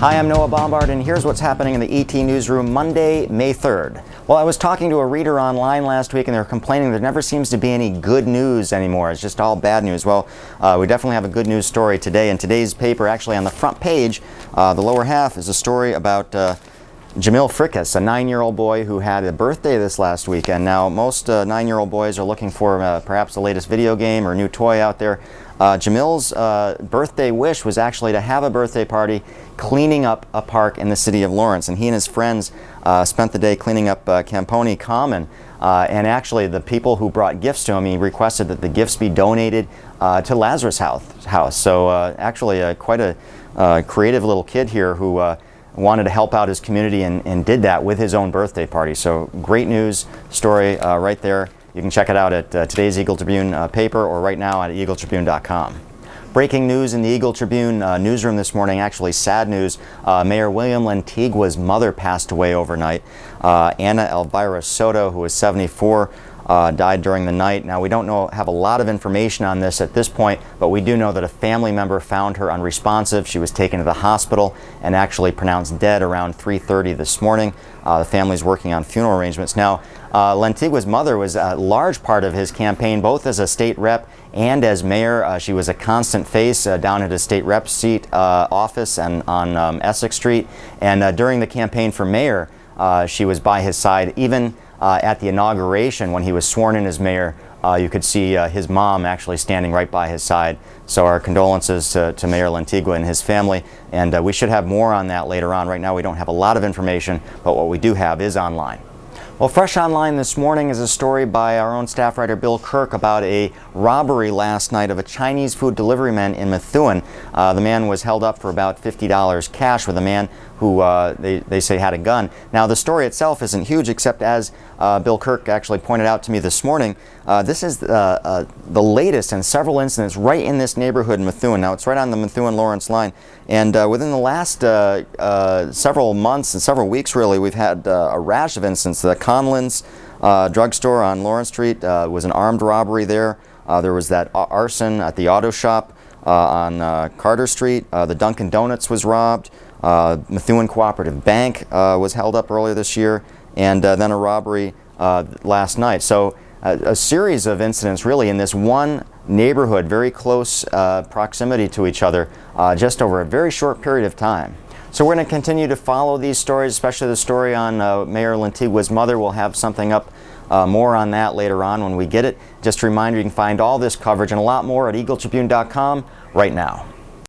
Hi, I'm Noah Bombard, and here's what's happening in the ET Newsroom Monday, May 3rd. Well, I was talking to a reader online last week, and they were complaining there never seems to be any good news anymore. It's just all bad news. Well, we definitely have a good news story today. In today's paper, actually on the front page, the lower half, is a story about Jamil Frickas, a 9-year-old boy who had a birthday this last weekend. Now, most 9-year-old boys are looking for perhaps the latest video game or new toy out there. Jamil's birthday wish was actually to have a birthday party cleaning up a park in the city of Lawrence, and he and his friends spent the day cleaning up Camponi Common. And actually, the people who brought gifts to him, he requested that the gifts be donated to Lazarus House. So actually, quite a creative little kid here who wanted to help out his community and did that with his own birthday party. So great news story right there. You can check it out at today's Eagle-Tribune paper or right now at eagletribune.com. Breaking news in the Eagle-Tribune newsroom this morning, actually sad news. Mayor William Lantigua's mother passed away overnight. Ana Elvira Soto, who was 74, died during the night. Now, we don't have a lot of information on this at this point, but we do know that a family member found her unresponsive. She was taken to the hospital and actually pronounced dead around 3:30 this morning. The family's working on funeral arrangements. Now, Lantigua's mother was a large part of his campaign, both as a state rep and as mayor. She was a constant face down at his state rep seat office and on Essex Street. And during the campaign for mayor, she was by his side. Even at the inauguration, when he was sworn in as mayor, you could see his mom actually standing right by his side. So our condolences to Mayor Lantigua and his family, and we should have more on that later on. Right now we don't have a lot of information, but what we do have is online. Well, fresh online this morning is a story by our own staff writer Bill Kirk about a robbery last night of a Chinese food delivery man in Methuen. The man was held up for about $50 cash with a man who they say had a gun. Now, the story itself isn't huge, except as Bill Kirk actually pointed out to me this morning, this is the latest in several incidents right in this neighborhood in Methuen. Now, it's right on the Methuen-Lawrence line. And within the last several months and several weeks, really, we've had a rash of incidents. The Conlon's drugstore on Lawrence Street was an armed robbery there. There was that arson at the auto shop on Carter Street. The Dunkin' Donuts was robbed. Methuen Cooperative Bank was held up earlier this year, and then a robbery last night. So a series of incidents really in this one neighborhood, very close proximity to each other, just over a very short period of time. So we're going to continue to follow these stories, especially the story on Mayor Lantigua's mother. We'll have something up more on that later on when we get it. Just a reminder, you can find all this coverage and a lot more at eagletribune.com right now.